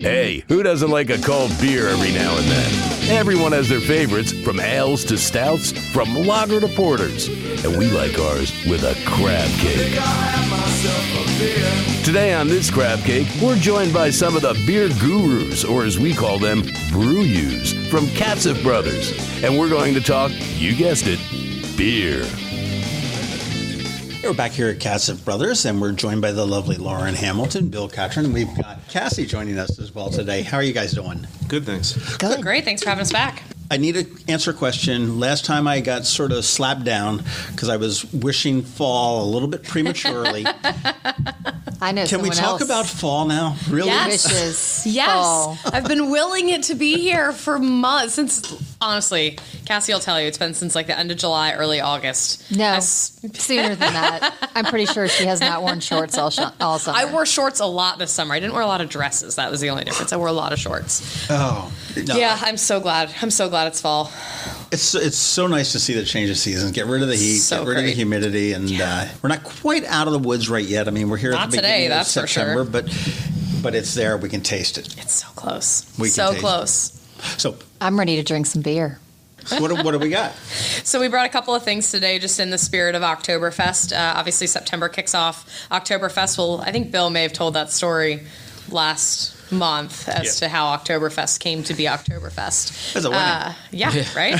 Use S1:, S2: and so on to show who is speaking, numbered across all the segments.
S1: Hey, who doesn't like a cold beer every now and then? Everyone has their favorites, from ales to stouts, from lager to porters. And we like ours with a crab cake. Today on this crab cake, we're joined by some of the beer gurus, or as we call them, brew-yous, from Katcef Brothers. And we're going to talk, you guessed it, beer.
S2: We're back here at Katcef Brothers, and we're joined by the lovely Lauren Hamilton, Bill Catron, and we've got Cassie joining us as well today. How are you guys doing?
S3: Good, thanks.
S4: Good. Great. Thanks for having us back.
S2: I need to answer a question. Last time I got sort of slapped down because I was wishing fall a little bit prematurely.
S5: I know.
S2: Can we talk about fall now? Really?
S4: Yes.
S5: Wishes.
S4: Yes.
S5: Fall.
S4: I've been willing it to be here for months. Since, honestly, Cassie will tell you, it's been since like the end of July, early August.
S5: No, sooner than that. I'm pretty sure she has not worn shorts all summer.
S4: I wore shorts a lot this summer. I didn't wear a lot of dresses. That was the only difference. I wore a lot of shorts.
S2: Oh. No.
S4: Yeah, I'm so glad. I'm so glad it's fall.
S2: It's so nice to see the change of seasons. Get rid of the heat, get rid of the humidity, and we're not quite out of the woods right yet. I mean, we're here at the beginning of September, but it's there. We can taste it.
S4: It's so close.
S2: So
S4: close.
S2: So
S5: I'm ready to drink some beer.
S2: What do we got?
S4: So we brought a couple of things today just in the spirit of Oktoberfest. Obviously, September kicks off Oktoberfest. Well, I think Bill may have told that story last month as to how Oktoberfest came to be Oktoberfest.
S2: As a wedding.
S4: Yeah, right?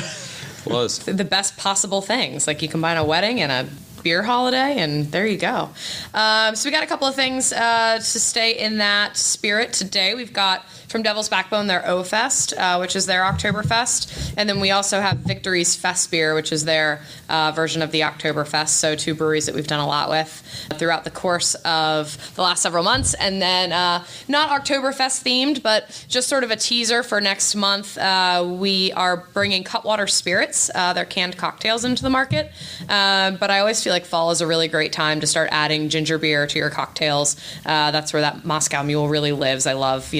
S3: Was.
S4: The best possible things. Like you combine a wedding and a beer holiday, and there you go. So we got a couple of things to stay in that spirit today. We've got from Devil's Backbone their O-Fest, which is their Oktoberfest. And then we also have Victory's Fest Beer, which is their version of the Oktoberfest. So two breweries that we've done a lot with throughout the course of the last several months. And then not Oktoberfest themed, but just sort of a teaser for next month. We are bringing Cutwater Spirits, their canned cocktails, into the market. But I always feel like fall is a really great time to start adding ginger beer to your cocktails. That's where that Moscow Mule really lives. I love,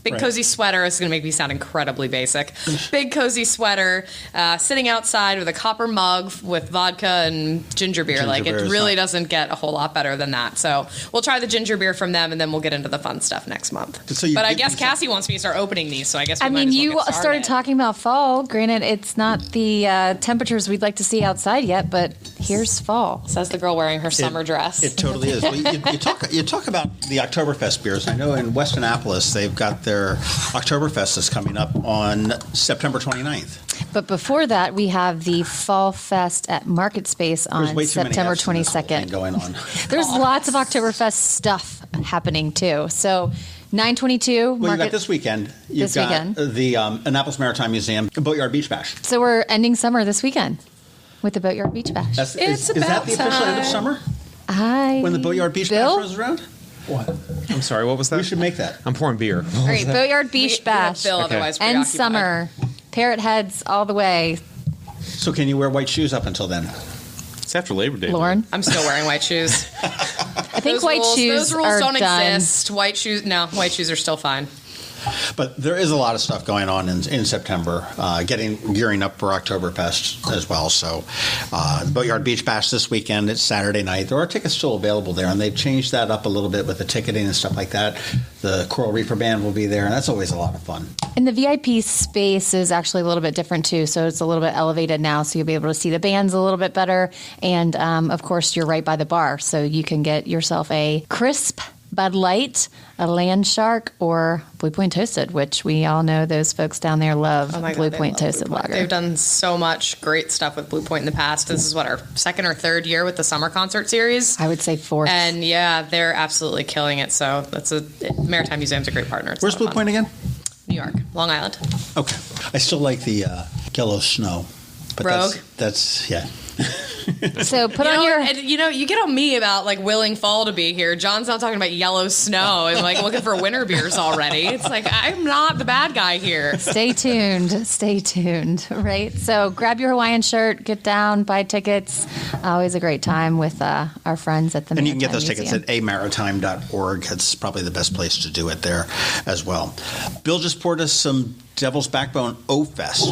S4: big cozy sweater. It's going to make me sound incredibly basic. Big cozy sweater, sitting outside with a copper mug with vodka and ginger beer. It really doesn't get a whole lot better than that. So we'll try the ginger beer from them, and then we'll get into the fun stuff next month. But I guess Cassie wants me to start opening these, so I guess
S5: you started talking about fall. Granted, it's not the temperatures we'd like to see outside yet, but here's fall.
S4: Says the girl wearing her summer dress.
S2: It totally is. Well, you talk about the Oktoberfest beers. I know in West Annapolis they've got their Oktoberfest is coming up on September 29th.
S5: But before that, we have the Fall Fest at Market Space on September 22nd.
S2: Going on.
S5: There's lots of Oktoberfest stuff happening too. So 9/22.
S2: Well, you got this weekend. You've got the Annapolis Maritime Museum, Boatyard Beach Bash.
S5: So we're ending summer this weekend with the Boatyard Beach Bash.
S2: Is that the official end of summer? When the Boatyard Beach Bash rolls around? What?
S3: I'm sorry, what was that?
S2: We should make that.
S3: I'm pouring beer.
S5: All right, Boatyard Beach Bash.
S4: Bill, otherwise
S5: End summer. Parrot heads all the way.
S2: So can you wear white shoes up until then?
S3: It's after Labor Day.
S5: Lauren?
S4: I'm still wearing white shoes.
S5: I think those rules
S4: don't
S5: done.
S4: exist. White shoes are still fine.
S2: But there is a lot of stuff going on in September, gearing up for Oktoberfest as well. So the Boatyard Beach Bash this weekend, it's Saturday night. There are tickets still available there, and they've changed that up a little bit with the ticketing and stuff like that. The Coral Reaper Band will be there, and that's always a lot of fun.
S5: And the VIP space is actually a little bit different, too, so it's a little bit elevated now, so you'll be able to see the bands a little bit better. And, of course, you're right by the bar, so you can get yourself a crisp Bud Light, a Land Shark, or Blue Point Toasted, which we all know those folks down there love Blue Point Toasted Lager.
S4: They've done so much great stuff with Blue Point in the past. This is our second or third year with the summer concert series.
S5: I would say fourth.
S4: And yeah, they're absolutely killing it. So Maritime Museum's a great partner.
S2: Where's Blue Point again?
S4: New York, Long Island.
S2: Okay. I still like the yellow snow. But
S4: Rogue.
S2: That's yeah.
S5: So
S4: you get on me about willing fall to be here. John's not talking about yellow snow and looking for winter beers already. It's I'm not the bad guy here.
S5: Stay tuned, right? So grab your Hawaiian shirt, get down, buy tickets. Always a great time with our friends at the Maritime Museum.
S2: And you can get those tickets at amaritime.org. That's probably the best place to do it there as well. Bill just poured us some Devil's Backbone O-Fest.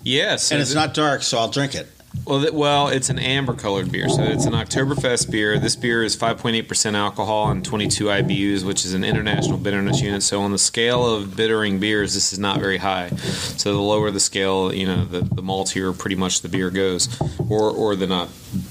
S3: Yes.
S2: And it's not dark, so I'll drink it.
S3: Well, it's an amber-colored beer, so it's an Oktoberfest beer. This beer is 5.8% alcohol and 22 IBUs, which is an international bitterness unit. So on the scale of bittering beers, this is not very high. So the lower the scale, the maltier pretty much the beer goes, or the not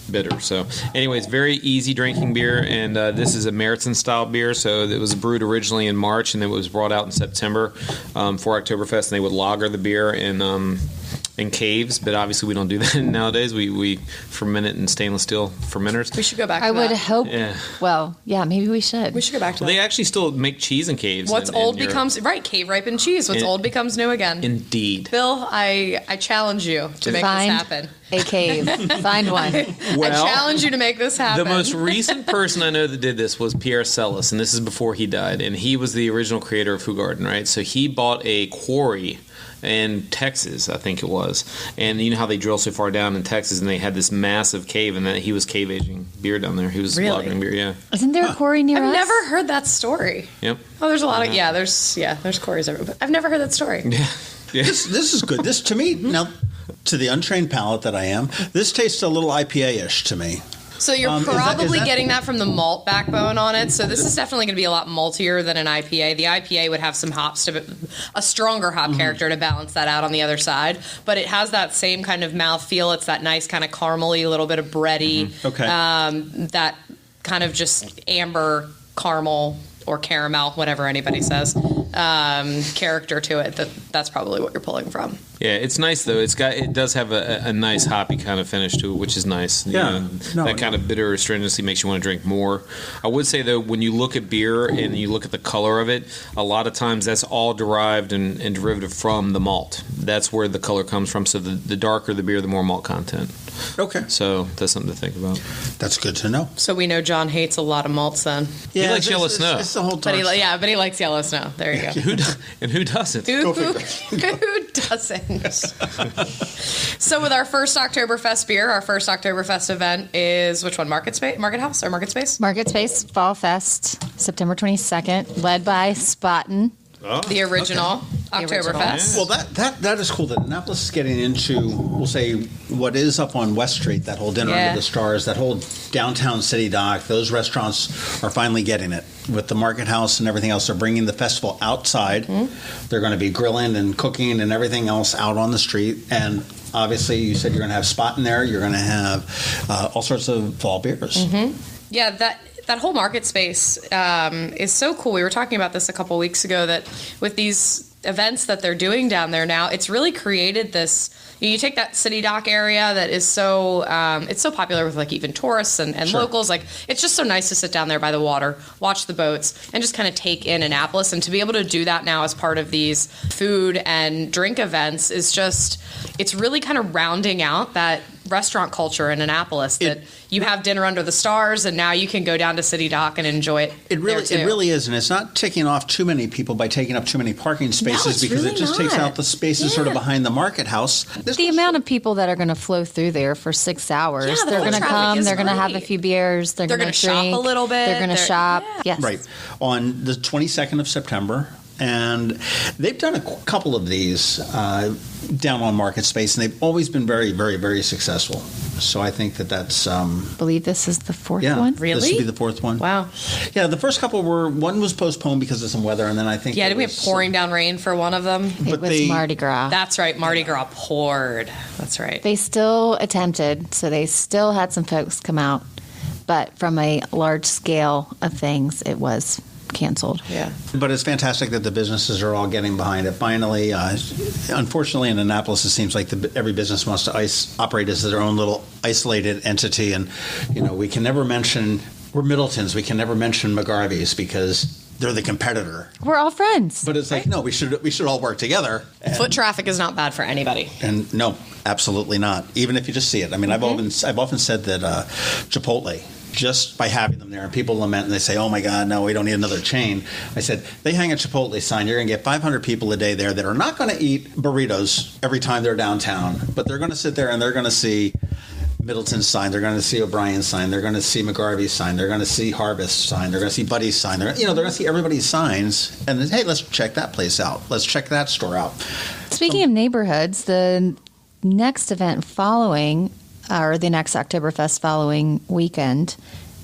S3: bitter. So anyways, very easy drinking beer, and this is a Märzen-style beer. So it was brewed originally in March, and it was brought out in September for Oktoberfest, and they would lager the beer in caves, but obviously we don't do that nowadays. We ferment it in stainless steel fermenters.
S4: We should go back to
S5: I
S4: that.
S5: would hope.
S3: Yeah.
S5: Well, yeah, maybe we should.
S4: We should go back to that.
S3: They actually still make cheese in caves.
S4: What's
S3: in
S4: old
S3: Europe.
S4: becomes... Right, cave-ripened cheese. What's old becomes new again.
S3: Indeed.
S4: Bill, I challenge you to make
S5: Find
S4: this happen.
S5: a cave. Find one.
S4: I challenge you to make this happen.
S3: The most recent person I know that did this was Pierre Celis, and this is before he died. And he was the original creator of Hoegaarden, right? So he bought a quarry in Texas, I think it was. And you know how they drill so far down in Texas, and they had this massive cave, and then he was cave aging beer down there. He was
S4: Really?
S3: lagering beer, yeah.
S5: Isn't there a quarry near us?
S4: I've never heard that story.
S3: Yep.
S4: Oh, there's a lot of... Yeah, there's quarries everywhere. But I've never heard that story.
S3: Yeah.
S2: This is good. This, to me, now, to the untrained palate that I am, this tastes a little IPA-ish to me.
S4: So you're
S2: Is
S4: probably
S2: that-
S4: getting that from the malt backbone on it. So this is definitely going to be a lot maltier than an IPA. The IPA would have some hops, a stronger hop character to balance that out on the other side. But it has that same kind of mouthfeel. It's that nice kind of caramely, a little bit of bready.
S2: Okay.
S4: That kind of just amber caramel or caramel, whatever anybody says, character to it. That's probably what you're pulling from.
S3: Yeah, it's nice though. It does have a nice hoppy kind of finish to it, which is nice.
S2: Yeah.
S3: That kind of bitter astringency makes you want to drink more. I would say though, when you look at beer and you look at the color of it, a lot of times that's all derived and derivative from the malt. That's where the color comes from. So the darker the beer, the more malt content.
S2: Okay.
S3: So that's something to think about.
S2: That's good to know.
S4: So we know John hates a lot of malts then.
S2: Yeah,
S3: likes yellow snow.
S2: It's the whole
S4: But
S2: dark stuff.
S4: but he likes yellow snow. There you go.
S3: Who doesn't?
S4: Who doesn't? So with our first Oktoberfest beer, our first Oktoberfest event is which one? Market House or Market Space?
S5: Market Space Fall Fest, September 22nd, led by Spaten.
S4: The original Oktoberfest.
S2: Well, that is cool that Annapolis is getting into, we'll say, what is up on West Street, that whole Dinner
S4: Yeah.
S2: Under the Stars, that whole downtown city dock. Those restaurants are finally getting it. With the Market House and everything else, they're bringing the festival outside. They're going to be grilling and cooking and everything else out on the street. And obviously, you said you're going to have Spot in there. You're going to have all sorts of fall beers.
S4: Yeah, that whole market space is so cool. We were talking about this a couple weeks ago, that with these events that they're doing down there now, it's really created this. You take that city dock area that is so it's so popular with like even tourists and
S2: Sure.
S4: locals. Like it's just so nice to sit down there by the water, watch the boats, and just kind of take in Annapolis. And to be able to do that now as part of these food and drink events is just, it's really kind of rounding out that restaurant culture in Annapolis, that you have Dinner Under the Stars, and now you can go down to City Dock and enjoy it.
S2: It really is, and it's not ticking off too many people by taking up too many parking spaces,
S4: it's
S2: because
S4: really
S2: it just takes
S4: not.
S2: out the spaces sort of behind the Market House.
S5: The amount of people that are going to flow through there for 6 hours,
S4: Yeah, the
S5: they're
S4: foot
S5: going to
S4: traffic
S5: come,
S4: is
S5: they're going to have a
S4: great.
S5: few beers, they're going
S4: gonna
S5: to
S4: shop
S5: drink
S4: a little bit,
S5: they're going to
S4: they're-
S5: shop.
S4: yeah.
S5: Yes.
S2: Right. On the 22nd of September. And they've done a couple of these down on Market Space, and they've always been very, very, very successful. So I think that's...
S5: I believe this is the fourth
S2: yeah,
S5: one.
S4: Really?
S2: This would be the fourth one.
S4: Wow.
S2: Yeah, the first couple one was postponed because of some weather, and then I think...
S4: Yeah,
S2: it
S4: did we have
S2: was-
S4: pouring down rain for one of them?
S5: It
S2: But
S5: was
S2: they-
S5: Mardi Gras.
S4: That's right, Mardi Gras poured. That's right.
S5: They still attempted, so they still had some folks come out, but from a large scale of things, it was canceled.
S4: Yeah.
S2: But it's fantastic that the businesses are all getting behind it. Finally, unfortunately, in Annapolis, it seems like every business wants to operate as their own little isolated entity. And, we can never mention, we're Middletons, we can never mention McGarvey's because they're the competitor.
S5: We're all friends.
S2: But it's like, no, we should all work together.
S4: Foot traffic is not bad for anybody.
S2: And no, absolutely not. Even if you just see it. I mean, I've often said that Chipotle, just by having them there, and people lament and they say, oh my God, no, we don't need another chain. I said, they hang a Chipotle sign, you're going to get 500 people a day there that are not going to eat burritos every time they're downtown, but they're going to sit there and they're going to see Middleton's sign, they're going to see O'Brien's sign, they're going to see McGarvey's sign, they're going to see Harvest's sign, they're going to see Buddy's sign, they're going to see everybody's signs, and then, hey, let's check that place out, let's check that store out.
S5: Speaking of neighborhoods, the next event following or the next Oktoberfest following weekend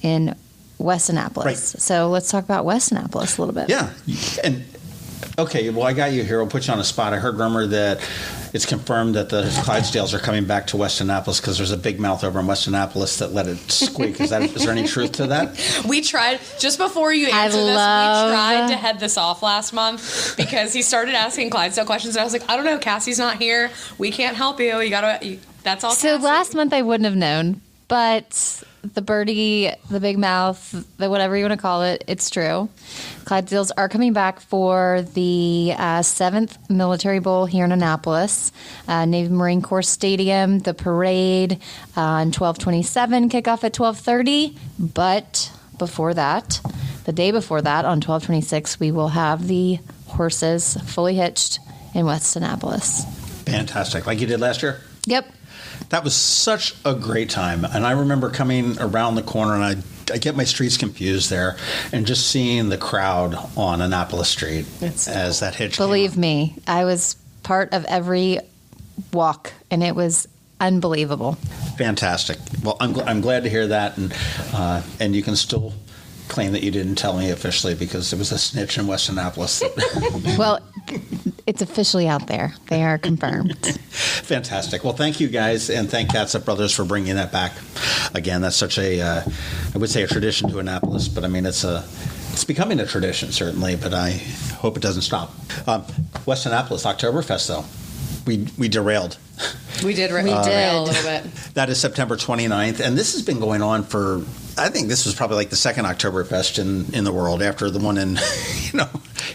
S5: in West Annapolis.
S2: Right.
S5: So let's talk about West Annapolis a little bit.
S2: Yeah. And okay, well, I got you here. I'll put you on the spot. I heard rumor that it's confirmed that the Clydesdales are coming back to West Annapolis because there's a big mouth over in West Annapolis that let it squeak. Is there any truth to that?
S4: We tried, just before you answer this, we tried to head this off last month because he started asking Clydesdale questions, and I was like, I don't know, Cassie's not here. We can't help you. That's all.
S5: So
S4: Cassie.
S5: last month I wouldn't have known, but the birdie, the big mouth, the whatever you want to call it, it's true. Clydesdales are coming back for the 7th Military Bowl here in Annapolis, Navy Marine Corps Stadium, the parade on 12/27, kickoff at 12:30. But before that, the day before that, on 12/26, we will have the horses fully hitched in West Annapolis.
S2: Fantastic. Like you did last year?
S5: Yep.
S2: That was such a great time. And I remember coming around the corner, and I get my streets confused there, and just seeing the crowd on Annapolis Street as that hitch
S5: Believe me, I was part of every walk, and it was unbelievable.
S2: Fantastic. Well, I'm glad to hear that, and you can still claim that you didn't tell me officially because it was a snitch in West Annapolis.
S5: Well, it's officially out there. They are confirmed.
S2: Fantastic. Well, thank you guys, and thank Katcef Brothers for bringing that back. Again, that's such I would say a tradition to Annapolis, but I mean it's becoming a tradition certainly. But I hope it doesn't stop. West Annapolis Oktoberfest, though, we derailed.
S4: We did a little bit.
S2: That is September 29th, and this has been going on for, I think this was probably like the second Oktoberfest in the world after the one in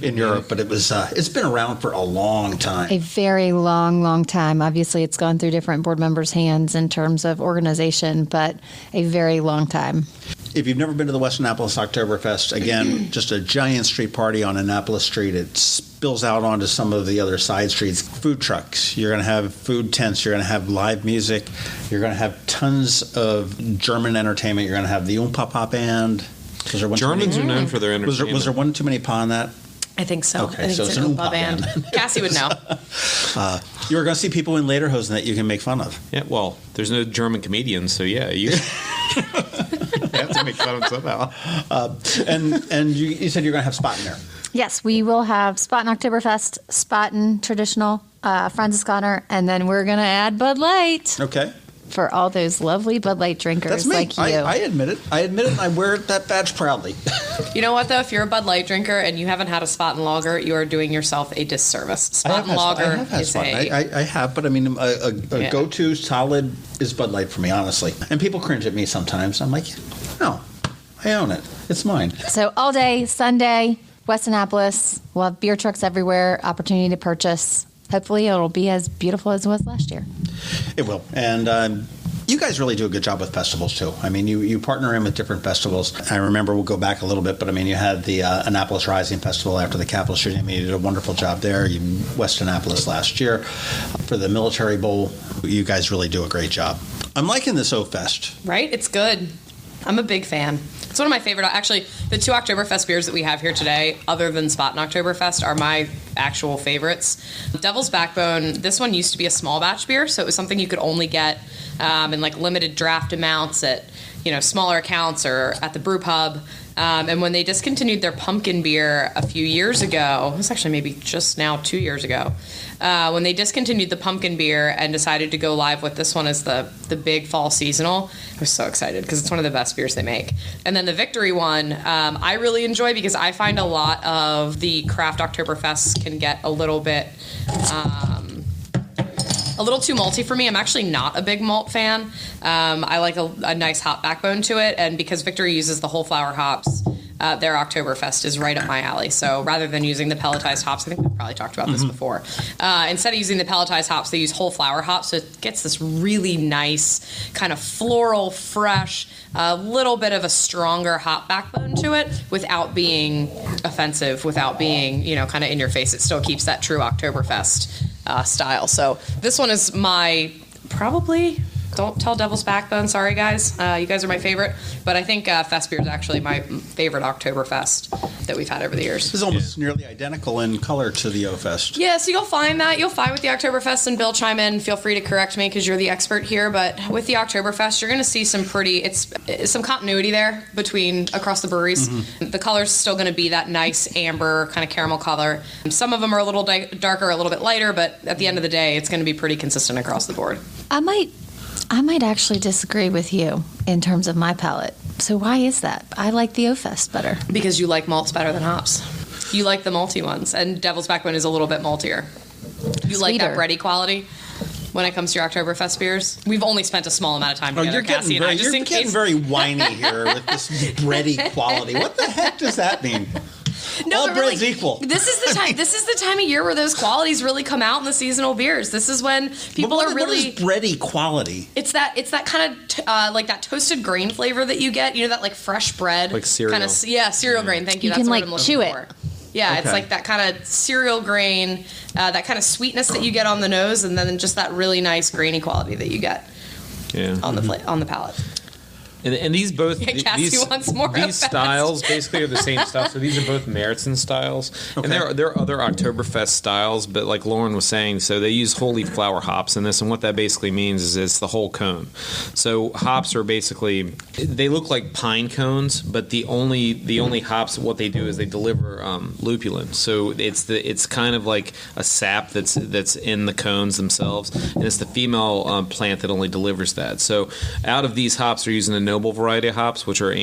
S2: in Europe, but it's been around for a long time.
S5: A very long, long time. Obviously, it's gone through different board members' hands in terms of organization, but a very long time.
S2: If you've never been to the West Annapolis Oktoberfest, again, just a giant street party on Annapolis Street. It spills out onto some of the other side streets. Food trucks. You're going to have food tents. You're going to have live music. You're going to have tons of German entertainment. You're going to have the Pop band.
S3: Germans are known for their entertainment.
S2: Was there one too many pa in that?
S4: I think so.
S2: Okay,
S4: I think
S2: so it's an Oompa band.
S4: Cassie would know.
S2: You were going to see people in lederhosen that you can make fun of.
S3: Yeah, well, there's no German comedians, so yeah, you have to make fun of them somehow.
S2: And you said you're going to have Spaten there.
S5: Yes, we will have Spaten Oktoberfest, Spaten traditional, Franziskaner, and then we're going to add Bud Light.
S2: Okay.
S5: For all those lovely Bud Light drinkers
S2: That's me.
S5: like you.
S2: I admit it. And I wear that badge proudly.
S4: You know what, though? If you're a Bud Light drinker and you haven't had a Spaten Lager, you are doing yourself a disservice. Spaten Lager is
S2: I have, but I mean, a go-to solid is Bud Light for me, honestly. And people cringe at me sometimes. I'm like, no, I own it. It's mine.
S5: So all day, Sunday, West Annapolis. We'll have beer trucks everywhere, opportunity to purchase. Hopefully it'll be as beautiful as it was last year.
S2: It will. And you guys really do a good job with festivals, too. I mean, you partner in with different festivals. I remember, we'll go back a little bit, but I mean, you had the Annapolis Rising Festival after the Capitol shooting. I mean, you did a wonderful job there. West Annapolis last year. For the Military Bowl, you guys really do a great job. I'm liking this O-Fest.
S4: Right? It's good. I'm a big fan. It's one of my favorite. Actually, the two Oktoberfest beers that we have here today, other than Spaten Oktoberfest, are my actual favorites. Devil's Backbone, this one used to be a small batch beer, so it was something you could only get in like limited draft amounts at smaller accounts or at the brew pub. And when they discontinued their pumpkin beer a few years ago, it was actually maybe just now 2 years ago, when they discontinued the pumpkin beer and decided to go live with this one as the big fall seasonal, I was so excited because it's one of the best beers they make. And then the Victory one, I really enjoy because I find a lot of the craft Oktoberfests can get a little bit... a little too malty for me. I'm actually not a big malt fan. I like a nice hop backbone to it, and because Victory uses the whole flower hops, their Oktoberfest is right up my alley. So rather than using the pelletized hops, I think we've probably talked about this before, instead of using the pelletized hops, they use whole flower hops, so it gets this really nice kind of floral, fresh, a little bit of a stronger hop backbone to it without being offensive, without being, kind of in your face. It still keeps that true Oktoberfest style. So this one is my probably don't tell Devil's Backbone. Sorry, guys. You guys are my favorite. But I think Fest beer is actually my favorite Oktoberfest that we've had over the years.
S2: This is almost nearly identical in color to the O-Fest.
S4: Yeah, so you'll find that. You'll find with the Oktoberfest, and Bill, chime in. Feel free to correct me because you're the expert here. But with the Oktoberfest, you're going to see some some continuity there across the breweries. Mm-hmm. The color's still going to be that nice amber kind of caramel color. Some of them are a little darker, a little bit lighter, but at the end of the day, it's going to be pretty consistent across the board.
S5: I might actually disagree with you in terms of my palate. So why is that? I like the O-Fest better.
S4: Because you like malts better than hops. You like the malty ones, and Devil's Backbone is a little bit maltier. You
S5: Sweeter.
S4: like that bready quality when it comes to your Oktoberfest beers. We've only spent a small amount of time together, Cassie and I.
S2: You're getting very whiny here with this bready quality. What the heck does that mean?
S4: No,
S2: all bread's equal.
S4: This is the time. This is the time of year where those qualities really come out in the seasonal beers. This is when people are really.
S2: What is bready quality?
S4: It's that kind of like that toasted grain flavor that you get. You know, that like fresh bread,
S3: like cereal.
S4: Kind of, cereal grain. Thank you.
S5: You
S4: That's
S5: can
S4: what
S5: like
S4: I'm looking
S5: chew
S4: for.
S5: it.
S4: Yeah,
S2: Okay.
S4: It's like that kind of cereal grain, that kind of sweetness that you get on the nose, and then just that really nice grainy quality that you get on the palate.
S3: And these both
S4: Cassie wants more
S3: these
S4: of that.
S3: styles basically are the same stuff. So these are both Märzen styles, and there are other Oktoberfest styles. But like Lauren was saying, so they use whole leaf flower hops in this, and what that basically means is it's the whole cone. So hops are basically they look like pine cones, but the only hops what they do is they deliver lupulin. So it's kind of like a sap that's in the cones themselves, and it's the female plant that only delivers that. So out of these hops, they're using the noble variety of hops, which are a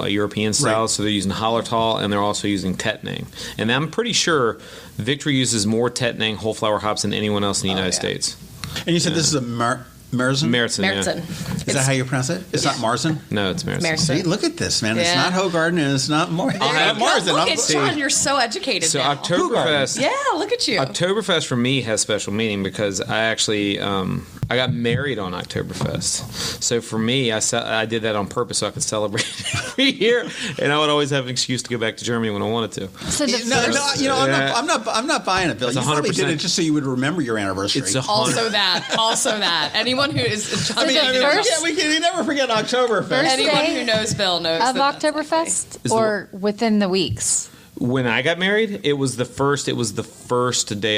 S3: European style. Right. So they're using Hallertau, and they're also using Tettnang. And I'm pretty sure Victory uses more Tettnang whole flower hops than anyone else in the United States.
S2: And you said this is a Märzen?
S3: Märzen, yeah.
S2: Is that how you pronounce it? It's not Marzen?
S3: No, it's Märzen.
S2: See, look at this, man. It's not Hogarden and it's not Marzen.
S4: Look at Sean, you're so educated
S3: so
S4: now.
S3: Oktoberfest.
S4: Yeah, look at you.
S3: Oktoberfest for me has special meaning because I actually I got married on Oktoberfest. So for me, I did that on purpose so I could celebrate every year, and I would always have an excuse to go back to Germany when I wanted to.
S5: So
S2: I'm not buying it, Bill. You probably did it just so you would remember your anniversary.
S3: It's
S4: also that. Anyone who is
S2: we never forget Oktoberfest.
S4: Anyone who knows Bill knows
S5: of
S4: that
S5: Oktoberfest or within the weeks.
S3: When I got married, it was the first day of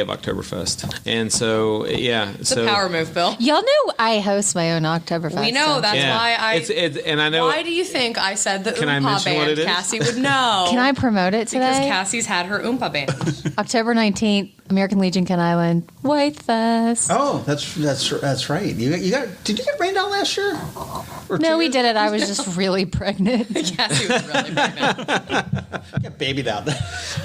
S3: Oktoberfest, and so
S4: it's a power move, Bill.
S5: Y'all know I host my own Oktoberfest.
S4: We know that's why
S3: and I know.
S4: Why do you think I said the
S3: Can I
S4: Oompa
S3: mention what
S4: band?
S3: it is?
S4: Cassie would know.
S5: Can I promote it today?
S4: Because Cassie's had her Oompa band.
S5: October 19th, American Legion, Kent Island, White Fest.
S2: Oh, that's right. Did you get rained out last year?
S5: No, we did it. I was just really pregnant.
S4: Cassie was really pregnant.
S2: Get babied out.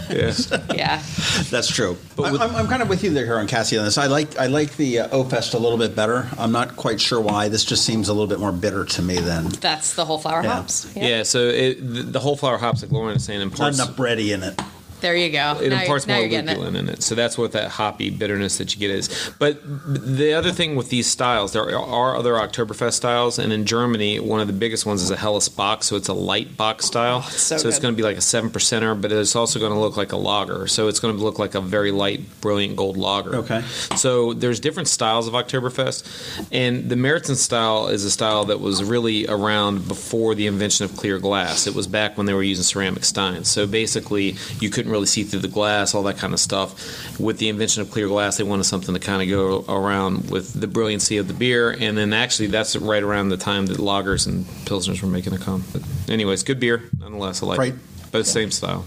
S4: Yeah,
S2: that's true. But I'm kind of with you there here on Cassie on this. I like the O-Fest a little bit better. I'm not quite sure why. This just seems a little bit more bitter to me than.
S4: That's the whole flower hops.
S3: Yeah. So the whole flower hops, like Lauren is saying, imparts
S2: not enough bready in it.
S4: There you go.
S3: It imparts more lupulin in it. So that's what that hoppy bitterness that you get is. But the other thing with these styles, there are other Oktoberfest styles, and in Germany, one of the biggest ones is a Helles Bock, so it's a light Bock style. So it's going to be like a 7%er, but it's also going to look like a lager. So it's going to look like a very light, brilliant gold lager.
S2: Okay.
S3: So there's different styles of Oktoberfest, and the Märzen style is a style that was really around before the invention of clear glass. It was back when they were using ceramic steins. So basically, you couldn't really see through the glass, all that kind of stuff. With the invention of clear glass, they wanted something to kind of go around with the brilliancy of the beer, and then actually that's right around the time that lagers and pilsners were making a come. But anyways, good beer nonetheless. I like it. Both same style.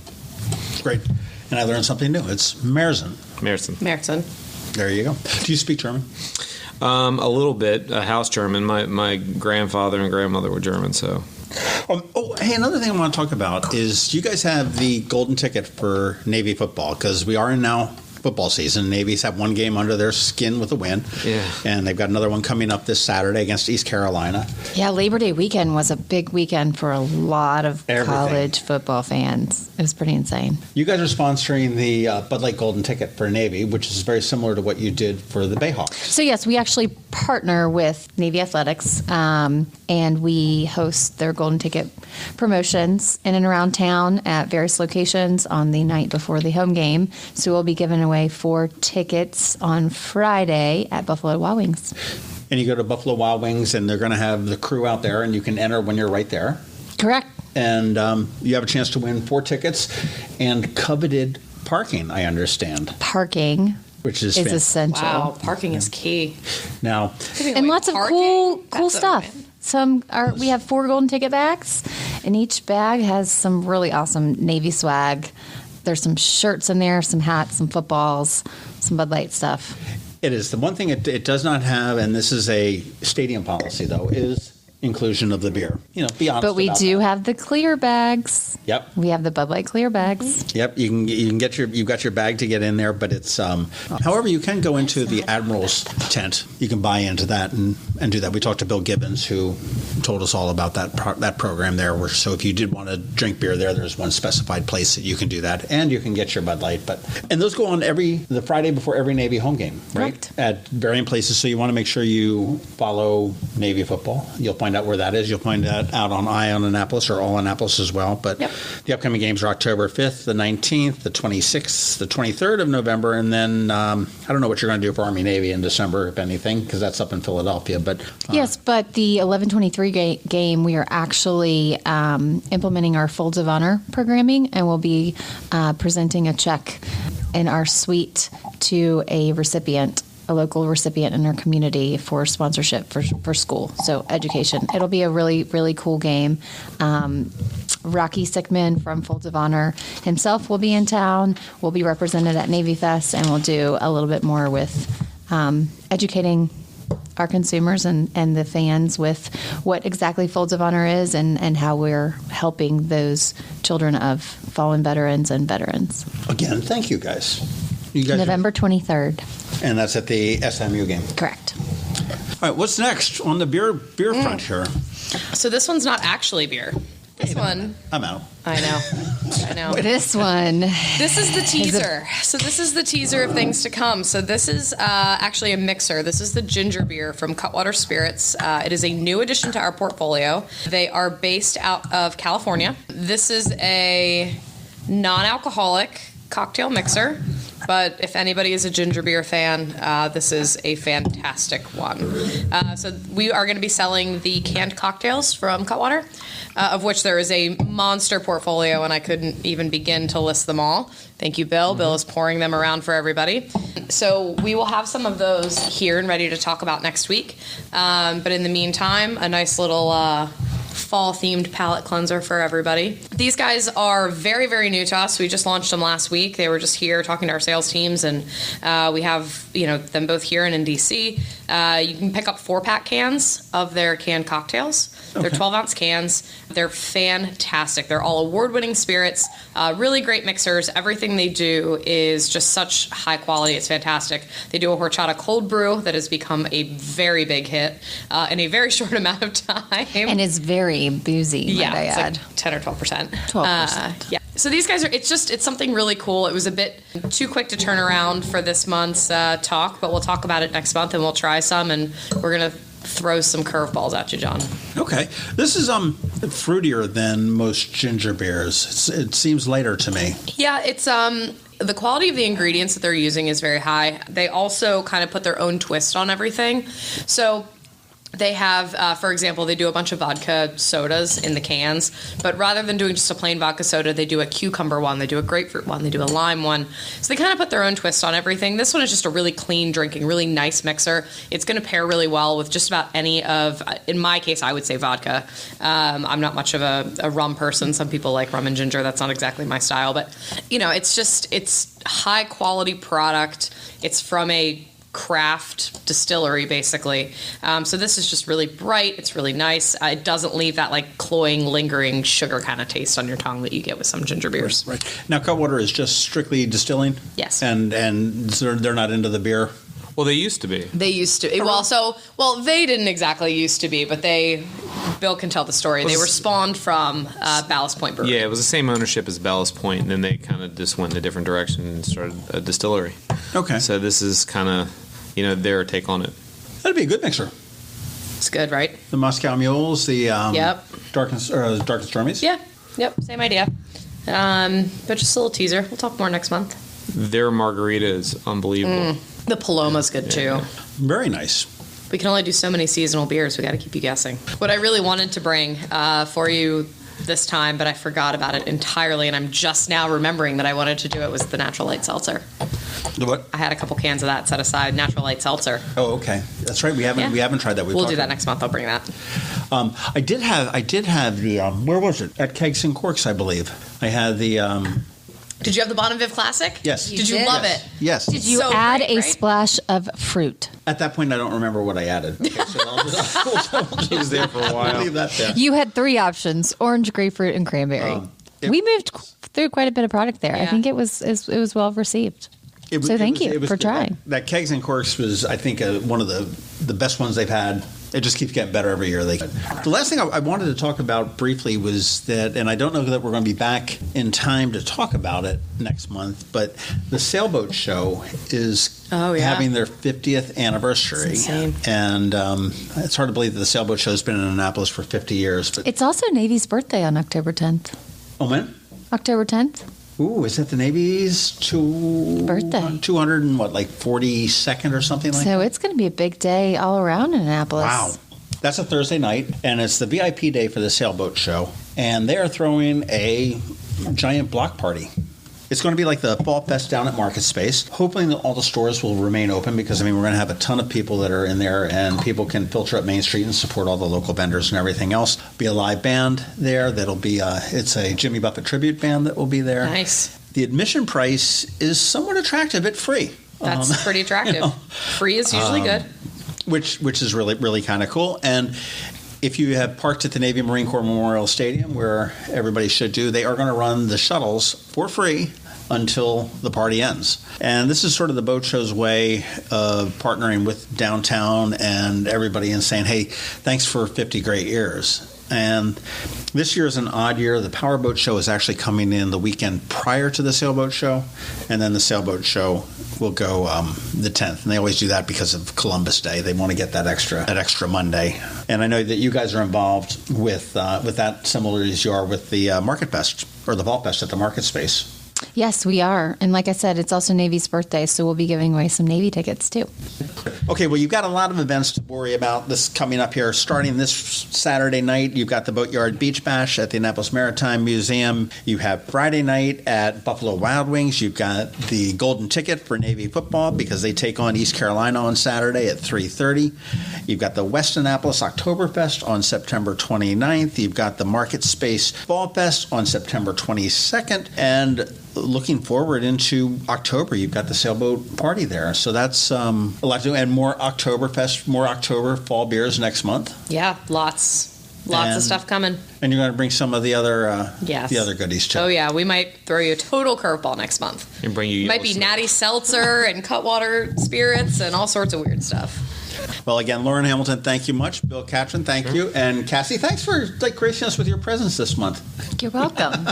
S2: Great. And I learned something new. It's Märzen.
S4: Märzen.
S2: There you go. Do you speak German?
S3: A little bit. House German. My grandfather and grandmother were German, so.
S2: Hey, another thing I want to talk about is you guys have the golden ticket for Navy football because we are in now football season. Navy's have one game under their skin with a win.
S3: Yeah.
S2: And they've got another one coming up this Saturday against East Carolina.
S5: Yeah, Labor Day weekend was a big weekend for a lot of college football fans. It was pretty insane.
S2: You guys are sponsoring the Bud Light Golden Ticket for Navy, which is very similar to what you did for the Bayhawks.
S5: So, yes, we actually partner with Navy Athletics, and we host their Golden Ticket promotions in and around town at various locations on the night before the home game. So we'll be giving away 4 tickets on Friday at Buffalo Wild Wings.
S2: and you go to Buffalo Wild Wings, and they're going to have the crew out there, and you can enter when you're right there.
S5: Correct.
S2: And you have a chance to win 4 tickets and coveted parking, I understand.
S5: Parking
S2: which is
S5: essential.
S4: Wow, parking is key.
S2: Now,
S5: and lots of cool stuff. We have 4 golden ticket bags, and each bag has some really awesome Navy swag. There's some shirts in there, some hats, some footballs, some Bud Light stuff.
S2: It is. The one thing it does not have, and this is a stadium policy, though, is inclusion of the beer. Be honest.
S5: But we do have the clear bags.
S2: Yep.
S5: We have the Bud Light clear bags.
S2: Yep. You can get you've got your bag to get in there, but it's however, you can go into the Admiral's tent. You can buy into that and do that. We talked to Bill Gibbons, who told us all about that program there. So if you did want to drink beer there's one specified place that you can do that, and you can get your Bud Light. And those go on the Friday before every Navy home game, right?
S5: Correct.
S2: At varying places. So you want to make sure you follow Navy football. You'll find out where that is. You'll find that out on Eye on Annapolis or All Annapolis as well. But the upcoming games are October 5th, the 19th, the 26th, the 23rd of November, and then I don't know what you're going to do for Army Navy in December, if anything, because that's up in Philadelphia. But
S5: yes, but the 11/23 game, we are actually implementing our Folds of Honor programming, and we'll be presenting a check in our suite to a local recipient in our community for sponsorship for school. So education. It'll be a really, really cool game. Rocky Sickman from Folds of Honor himself will be in town. We'll be represented at Navy Fest, and we'll do a little bit more with educating our consumers and the fans with what exactly Folds of Honor is and how we're helping those children of fallen veterans and veterans.
S2: Again, thank you guys.
S5: November 23rd.
S2: And that's at the SMU game.
S5: Correct.
S2: All right, what's next on the beer front here?
S4: So this one's not actually beer. This one.
S2: I'm out.
S4: I know.
S5: This one.
S4: This is the teaser. So this is the teaser of things to come. So this is actually a mixer. This is the ginger beer from Cutwater Spirits. It is a new addition to our portfolio. They are based out of California. This is a non-alcoholic cocktail mixer. But if anybody is a ginger beer fan, this is a fantastic one. So we are going to be selling the canned cocktails from Cutwater, of which there is a monster portfolio, and I couldn't even begin to list them all. Thank you, Bill. Bill is pouring them around for everybody. So we will have some of those here and ready to talk about next week. But in the meantime, a nice little fall-themed palate cleanser for everybody. These guys are very, very new to us. We just launched them last week. They were just here talking to our sales teams, and we have them both here and in DC. You can pick up 4-pack cans of their canned cocktails. They're 12-ounce cans. They're fantastic. They're all award-winning spirits, really great mixers. Everything they do is just such high quality. It's fantastic. They do a horchata cold brew that has become a very big hit in a very short amount of time.
S5: And it's very boozy, might I add.
S4: Like 10 or 12%.
S5: 12%.
S4: Yeah. So these guys it's something really cool. It was a bit too quick to turn around for this month's talk, but we'll talk about it next month, and we'll try some, and we're going to throw some curveballs at you, John.
S2: Okay. This is fruitier than most ginger beers. It seems lighter to me.
S4: Yeah, it's the quality of the ingredients that they're using is very high. They also kind of put their own twist on everything. So they have, for example, they do a bunch of vodka sodas in the cans, but rather than doing just a plain vodka soda, they do a cucumber one, they do a grapefruit one, they do a lime one. So they kind of put their own twist on everything. This one is just a really clean drinking, really nice mixer. It's going to pair really well with just about any of, in my case, I would say vodka. I'm not much of a rum person. Some people like rum and ginger. That's not exactly my style, but it's high quality product. It's from a craft distillery, basically. So this is just really bright. It's really nice. It doesn't leave that like cloying, lingering sugar kind of taste on your tongue that you get with some ginger beers.
S2: Right. Now, Cutwater is just strictly distilling?
S4: Yes.
S2: And they're not into the beer?
S3: Well, they used to be.
S4: They used to. Well, they didn't exactly used to be, but Bill can tell the story. They were spawned from Ballast Point Brewery.
S3: Yeah, it was the same ownership as Ballast Point, and then they kind of just went in a different direction and started a distillery.
S2: Okay.
S3: So this is kind of, their take on it.
S2: That'd be a good mixer.
S4: It's good, right?
S2: The Moscow Mules, the
S4: Yep.
S2: Dark and Stormies.
S4: Yeah. Yep. Same idea. But just a little teaser. We'll talk more next month.
S3: Their margarita is unbelievable.
S4: The Paloma's good too.
S2: Very nice.
S4: We can only do so many seasonal beers. We got to keep you guessing. What I really wanted to bring for you this time, but I forgot about it entirely, and I'm just now remembering that I wanted to do it, was the Natural Light Seltzer.
S2: The what?
S4: I had a couple cans of that set aside. Natural Light Seltzer.
S2: Oh, okay. That's right. We haven't tried that.
S4: We'll do that next month. I'll bring that.
S2: I did have the where was it? At Kegs and Corks, I believe. I had the.
S4: Did you have the Bottom Viv Classic?
S2: Yes.
S4: Did you love it?
S2: Yes.
S5: Did you
S4: So
S5: add
S4: great,
S5: a
S4: right?
S5: splash of fruit?
S2: At that point, I don't remember what I added. Okay, so
S3: He was there for a
S2: I'll
S3: while.
S2: leave that there.
S5: You had 3 options: orange, grapefruit, and cranberry. We moved through quite a bit of product there. I
S4: Yeah.
S5: think it was well received. So thank you for trying.
S2: That Kegs and Corks was, I think, one of the best ones they've had. It just keeps getting better every year. The last thing I wanted to talk about briefly was that, and I don't know that we're going to be back in time to talk about it next month, but the Sailboat Show is having their 50th anniversary.
S4: It's insane.
S2: And it's hard to believe that the Sailboat Show has been in Annapolis for 50 years. But
S5: It's also Navy's birthday on October 10th.
S2: oh, man.
S5: October 10th.
S2: Ooh, is that the Navy's
S5: Birthday.
S2: 200 and what, like 42nd or something like that?
S5: So it's going to be a big day all around in Annapolis.
S2: Wow. That's a Thursday night, and it's the VIP day for the Sailboat Show. And they are throwing a giant block party. It's going to be like the Fall Fest down at Market Space. Hoping that all the stores will remain open because, we're going to have a ton of people that are in there, and people can filter up Main Street and support all the local vendors and everything else. Be a live band there. That'll be it's a Jimmy Buffett tribute band that will be there.
S4: Nice.
S2: The admission price is somewhat attractive at free.
S4: That's pretty attractive. Free is usually good.
S2: Which is really, really kind of cool. And if you have parked at the Navy Marine Corps Memorial Stadium, where everybody should do, they are going to run the shuttles for free until the party ends. And this is sort of the boat show's way of partnering with downtown and everybody and saying, hey, thanks for 50 great years. And this year is an odd year. The Powerboat Show is actually coming in the weekend prior to the Sailboat Show, and then the Sailboat Show will go the 10th. And they always do that because of Columbus Day. They want to get that extra Monday. And I know that you guys are involved with that, similar as you are with the Market Fest or the Vault Fest at the Market Space.
S5: Yes, we are. And like I said, it's also Navy's birthday, so we'll be giving away some Navy tickets too.
S2: Okay, well, you've got a lot of events to worry about this coming up here. Starting this Saturday night, you've got the Boatyard Beach Bash at the Annapolis Maritime Museum. You have Friday night at Buffalo Wild Wings. You've got the golden ticket for Navy football because they take on East Carolina on Saturday at 3:30. You've got the West Annapolis Oktoberfest on September 29th. You've got the Market Space Fall Fest on September 22nd. And looking forward into October, you've got the sailboat party there. So that's a lot to do. And more Oktoberfest, more October fall beers next month.
S4: Yeah, lots of stuff coming.
S2: And you're going to bring some of the other
S4: Yes.
S2: the other goodies too.
S4: Oh yeah, we might throw you a total curveball next month.
S3: And bring you
S4: Might be
S3: yellow
S4: natty seltzer and Cutwater spirits and all sorts of weird stuff.
S2: Well, again, Lauren Hamilton, thank you much. Bill Catron, thank you. And Cassie, thanks for gracing us with your presence this month.
S5: You're welcome.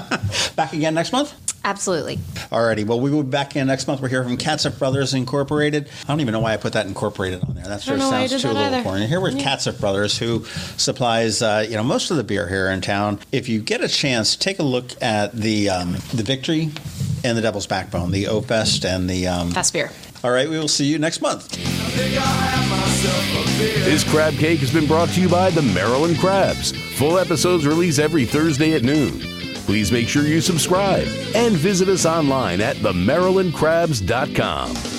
S2: Back again next month?
S5: Absolutely.
S2: Alrighty, well, we will be back in next month. We're here from Katcef Brothers Incorporated. I don't even know why I put that Incorporated on there. That sort of
S4: know why I
S2: sounds
S4: did
S2: too
S4: that
S2: little
S4: either.
S2: corny. Here we're Katcef Brothers, who supplies most of the beer here in town. If you get a chance, take a look at the Victory and the Devil's Backbone, the O-Fest and the
S4: Fast beer.
S2: All right, we will see you next month.
S1: This crab cake has been brought to you by the Maryland Crabs. Full episodes release every Thursday at noon. Please make sure you subscribe and visit us online at themarylandcrabs.com.